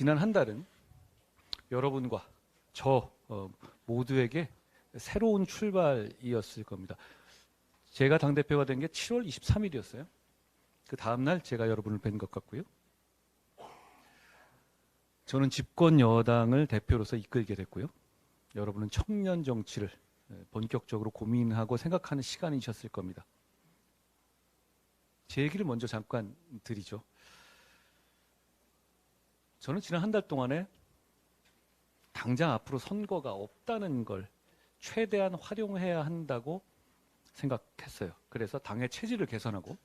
지난 한 달은 여러분과 저 모두에게 새로운 출발이었을 겁니다. 제가 당대표가 된 게 7월 23일이었어요. 그 다음날 제가 여러분을 뵌 것 같고요. 저는 집권 여당을 대표로서 이끌게 됐고요. 여러분은 청년 정치를 본격적으로 고민하고 생각하는 시간이셨을 겁니다. 제 얘기를 먼저 잠깐 드리죠. 저는 지난 한 달 동안에 당장 앞으로 선거가 없다는 걸 최대한 활용해야 한다고 생각했어요. 그래서 당의 체질을 개선하고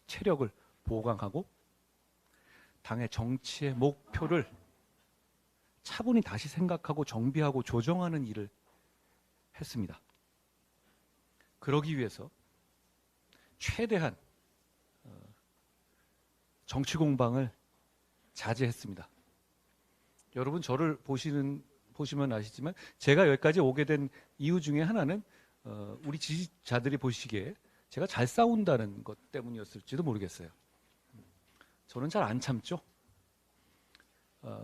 체력을 보강하고 당의 정치의 목표를 차분히 다시 생각하고 정비하고 조정하는 일을 했습니다. 그러기 위해서 최대한 정치 공방을 자제했습니다. 여러분 저를 보시면 아시지만 제가 여기까지 오게 된 이유 중에 하나는 우리 지지자들이 보시기에 제가 잘 싸운다는 것 때문이었을지도 모르겠어요. 저는 잘 안 참죠.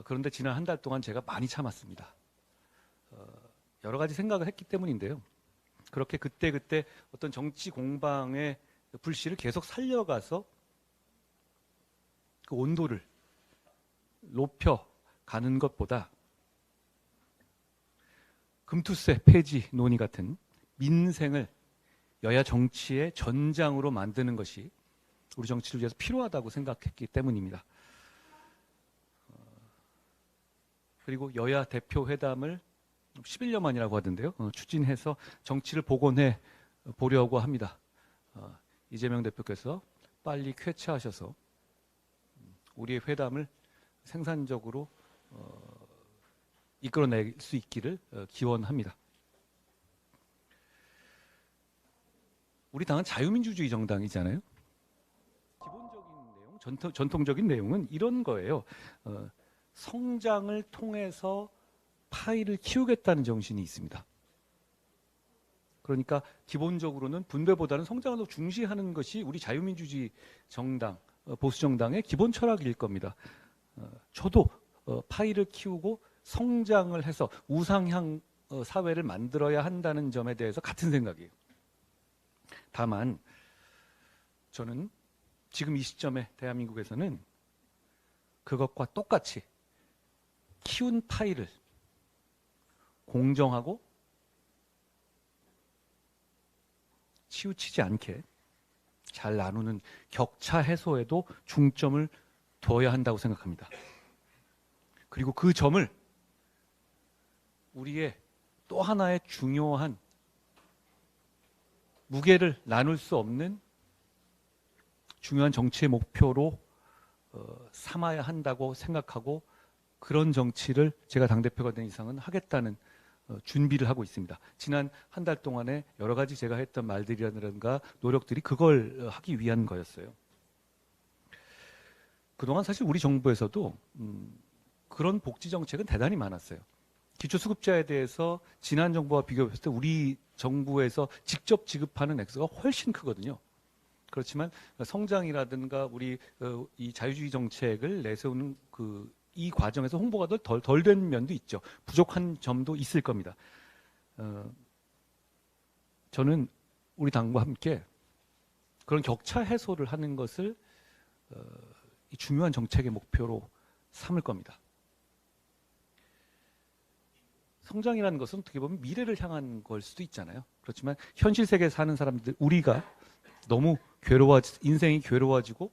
그런데 지난 한 달 동안 제가 많이 참았습니다. 여러 가지 생각을 했기 때문인데요. 그렇게 그때그때 어떤 정치 공방의 불씨를 계속 살려가서 그 온도를 높여가는 것보다 금투세 폐지 논의 같은 민생을 여야 정치의 전장으로 만드는 것이 우리 정치를 위해서 필요하다고 생각했기 때문입니다. 그리고 여야 대표 회담을 11년 만이라고 하던데요. 추진해서 정치를 복원해 보려고 합니다. 이재명 대표께서 빨리 쾌차하셔서 우리의 회담을 생산적으로 이끌어낼 수 있기를 기원합니다. 우리 당은 자유민주주의 정당이잖아요. 기본적인 내용, 전통적인 내용은 이런 거예요. 성장을 통해서 파이를 키우겠다는 정신이 있습니다. 그러니까 기본적으로는 분배보다는 성장을 더 중시하는 것이 우리 자유민주주의 정당, 보수정당의 기본 철학일 겁니다. 저도 파이를 키우고 성장을 해서 우상향 사회를 만들어야 한다는 점에 대해서 같은 생각이에요. 다만 저는 지금 이 시점에 대한민국에서는 그것과 똑같이 키운 파이를 공정하고 치우치지 않게 잘 나누는 격차 해소에도 중점을 둬야 한다고 생각합니다. 그리고 그 점을 우리의 또 하나의 중요한 무게를 나눌 수 없는 중요한 정치의 목표로 삼아야 한다고 생각하고 그런 정치를 제가 당대표가 된 이상은 하겠다는 준비를 하고 있습니다. 지난 한 달 동안에 여러 가지 제가 했던 말들이라든가 노력들이 그걸 하기 위한 거였어요. 그동안 사실 우리 정부에서도 그런 복지 정책은 대단히 많았어요. 기초수급자에 대해서 지난 정부와 비교했을 때 우리 정부에서 직접 지급하는 액수가 훨씬 크거든요. 그렇지만 성장이라든가 우리 이 자유주의 정책을 내세우는 이 과정에서 홍보가 덜 된 면도 있죠. 부족한 점도 있을 겁니다. 저는 우리 당과 함께 그런 격차 해소를 하는 것을 이 중요한 정책의 목표로 삼을 겁니다. 성장이라는 것은 어떻게 보면 미래를 향한 걸 수도 있잖아요. 그렇지만 현실 세계에 사는 사람들, 우리가 너무 인생이 괴로워지고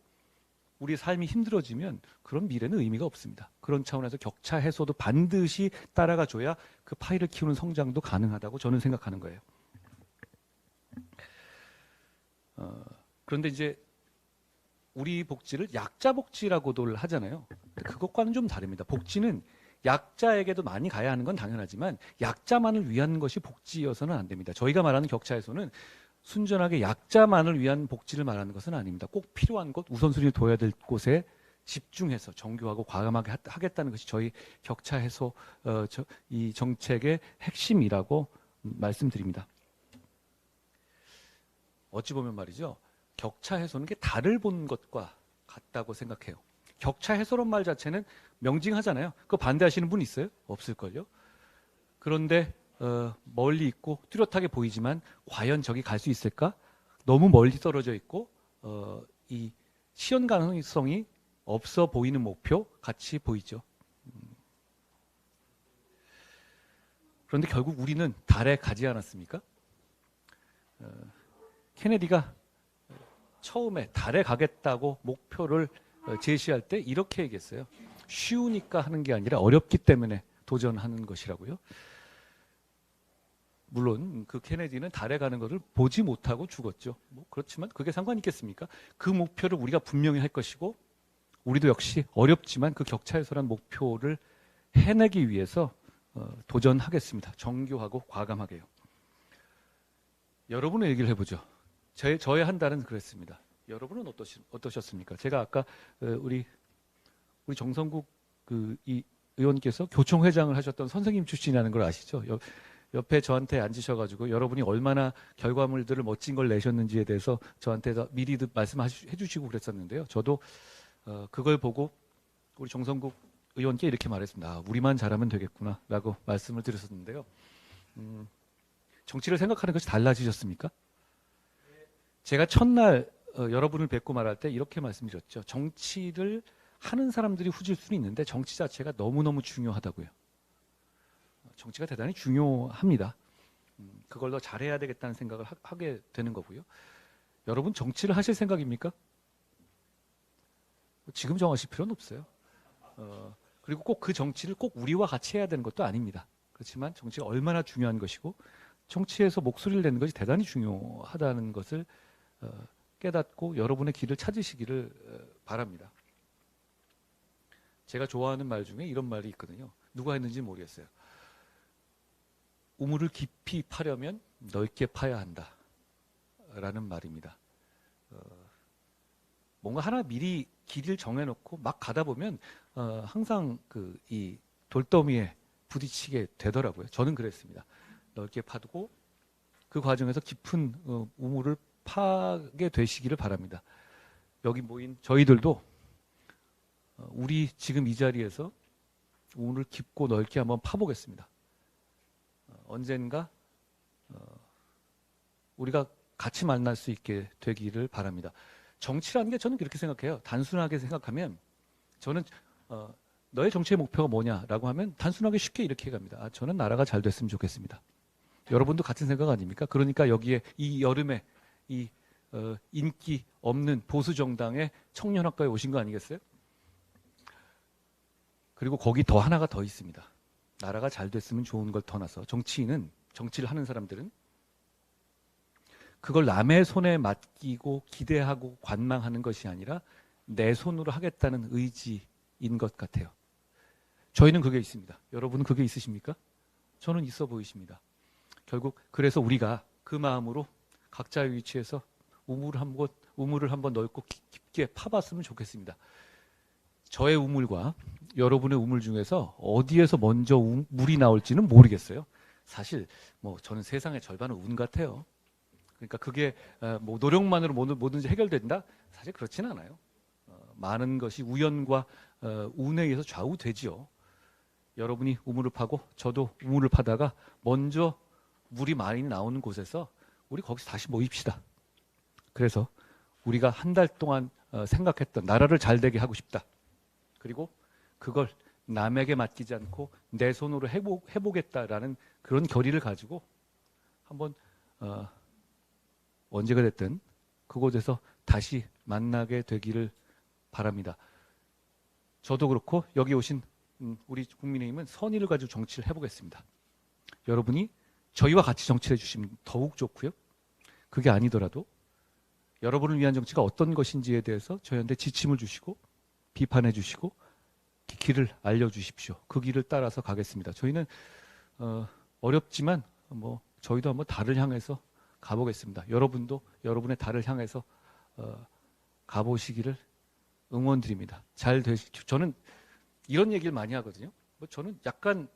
우리 삶이 힘들어지면 그런 미래는 의미가 없습니다. 그런 차원에서 격차 해소도 반드시 따라가 줘야 그 파이를 키우는 성장도 가능하다고 저는 생각하는 거예요. 그런데 이제 우리 복지를 약자 복지라고도 하잖아요. 그것과는 좀 다릅니다. 복지는 약자에게도 많이 가야 하는 건 당연하지만 약자만을 위한 것이 복지여서는 안 됩니다. 저희가 말하는 격차 해소는 순전하게 약자만을 위한 복지를 말하는 것은 아닙니다. 꼭 필요한 곳, 우선순위를 둬야 될 곳에 집중해서 정교하고 과감하게 하겠다는 것이 저희 격차 해소 이 정책의 핵심이라고 말씀드립니다. 어찌 보면 말이죠. 격차 해소는 게 달을 본 것과 같다고 생각해요. 격차 해소란 말 자체는 명징하잖아요. 그거 반대하시는 분 있어요? 없을걸요. 그런데 멀리 있고 뚜렷하게 보이지만 과연 저기 갈 수 있을까? 너무 멀리 떨어져 있고 이 실현 가능성이 없어 보이는 목표 같이 보이죠. 그런데 결국 우리는 달에 가지 않았습니까? 케네디가 처음에 달에 가겠다고 목표를 제시할 때 이렇게 얘기했어요. 쉬우니까 하는 게 아니라 어렵기 때문에 도전하는 것이라고요. 물론 그 케네디는 달에 가는 것을 보지 못하고 죽었죠. 뭐 그렇지만 그게 상관이 있겠습니까? 그 목표를 우리가 분명히 할 것이고 우리도 역시 어렵지만 그 격차 해소란 목표를 해내기 위해서 도전하겠습니다. 정교하고 과감하게요. 여러분의 얘기를 해보죠. 저의 한 달은 그랬습니다. 여러분은 어떠셨습니까? 제가 아까 우리 정성국 이 의원께서 교총회장을 하셨던 선생님 출신이라는 걸 아시죠? 옆에 저한테 앉으셔가지고 여러분이 얼마나 결과물들을 멋진 걸 내셨는지에 대해서 저한테 미리 말씀해 주시고 그랬었는데요. 저도 그걸 보고 우리 정성국 의원께 이렇게 말했습니다. 아, 우리만 잘하면 되겠구나 라고 말씀을 드렸었는데요. 정치를 생각하는 것이 달라지셨습니까? 제가 첫날 여러분을 뵙고 말할 때 이렇게 말씀드렸죠. 정치를 하는 사람들이 후질 수는 있는데 정치 자체가 너무너무 중요하다고요. 정치가 대단히 중요합니다. 그걸 더 잘해야 되겠다는 생각을 하게 되는 거고요. 여러분 정치를 하실 생각입니까? 지금 정하실 필요는 없어요. 그리고 꼭 그 정치를 꼭 우리와 같이 해야 되는 것도 아닙니다. 그렇지만 정치가 얼마나 중요한 것이고 정치에서 목소리를 내는 것이 대단히 중요하다는 것을 깨닫고 여러분의 길을 찾으시기를 바랍니다. 제가 좋아하는 말 중에 이런 말이 있거든요. 누가 했는지 모르겠어요. 우물을 깊이 파려면 넓게 파야 한다 라는 말입니다. 뭔가 하나 미리 길을 정해놓고 막 가다 보면 항상 이 돌더미에 부딪히게 되더라고요. 저는 그랬습니다. 넓게 파두고 그 과정에서 깊은 우물을 파게 되시기를 바랍니다. 여기 모인 저희들도 우리 지금 이 자리에서 우물을 깊고 넓게 한번 파보겠습니다. 언젠가 우리가 같이 만날 수 있게 되기를 바랍니다. 정치라는 게 저는 그렇게 생각해요. 단순하게 생각하면 저는 너의 정치의 목표가 뭐냐라고 하면 단순하게 쉽게 이렇게 갑니다. 아, 저는 나라가 잘 됐으면 좋겠습니다. 여러분도 같은 생각 아닙니까? 그러니까 여기에 이 여름에 이 인기 없는 보수 정당의 청년학과에 오신 거 아니겠어요? 그리고 거기 더 하나가 더 있습니다. 나라가 잘 됐으면 좋은 걸 떠나서 정치를 하는 사람들은 그걸 남의 손에 맡기고 기대하고 관망하는 것이 아니라 내 손으로 하겠다는 의지인 것 같아요. 저희는 그게 있습니다. 여러분은 그게 있으십니까? 저는 있어 보이십니다. 결국 그래서 우리가 그 마음으로 각자의 위치에서 우물을 한번 넓고 깊게 파봤으면 좋겠습니다. 저의 우물과 여러분의 우물 중에서 어디에서 먼저 물이 나올지는 모르겠어요. 사실 뭐 저는 세상의 절반은 운 같아요. 그러니까 그게 뭐 노력만으로 뭐든지 해결된다? 사실 그렇지는 않아요. 많은 것이 우연과 운에 의해서 좌우되지요. 여러분이 우물을 파고 저도 우물을 파다가 먼저 물이 많이 나오는 곳에서 우리 거기서 다시 모입시다. 그래서 우리가 한 달 동안 생각했던 나라를 잘 되게 하고 싶다. 그리고 그걸 남에게 맡기지 않고 내 손으로 해보겠다라는 그런 결의를 가지고 한번 언제가 됐든 그곳에서 다시 만나게 되기를 바랍니다. 저도 그렇고 여기 오신 우리 국민의힘은 선의를 가지고 정치를 해보겠습니다. 여러분이 저희와 같이 정치를 해주시면 더욱 좋고요. 그게 아니더라도 여러분을 위한 정치가 어떤 것인지에 대해서 저희한테 지침을 주시고 비판해 주시고 길을 알려주십시오. 그 길을 따라서 가겠습니다. 저희는 어렵지만 뭐 저희도 한번 달을 향해서 가보겠습니다. 여러분도 여러분의 달을 향해서 가보시기를 응원드립니다. 잘 되십시오. 저는 이런 얘기를 많이 하거든요. 뭐 저는 약간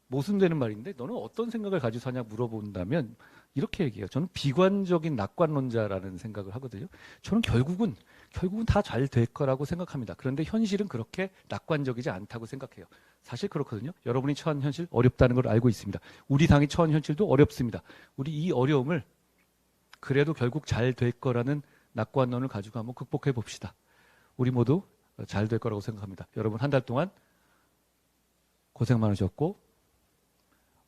모순되는 말인데 너는 어떤 생각을 가지고 사냐 물어본다면 이렇게 얘기해요. 저는 비관적인 낙관론자라는 생각을 하거든요. 저는 결국은 다 잘 될 거라고 생각합니다. 그런데 현실은 그렇게 낙관적이지 않다고 생각해요. 사실 그렇거든요. 여러분이 처한 현실 어렵다는 걸 알고 있습니다. 우리 당이 처한 현실도 어렵습니다. 우리 이 어려움을 그래도 결국 잘 될 거라는 낙관론을 가지고 한번 극복해 봅시다. 우리 모두 잘 될 거라고 생각합니다. 여러분 한 달 동안 고생 많으셨고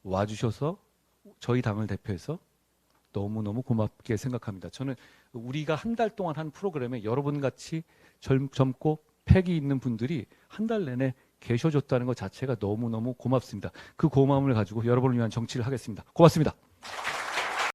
와주셔서 저희 당을 대표해서 너무너무 고맙게 생각합니다. 저는 우리가 한 달 동안 한 프로그램에 여러분같이 젊고 패기 있는 분들이 한 달 내내 계셔줬다는 것 자체가 너무너무 고맙습니다. 그 고마움을 가지고 여러분을 위한 정치를 하겠습니다. 고맙습니다.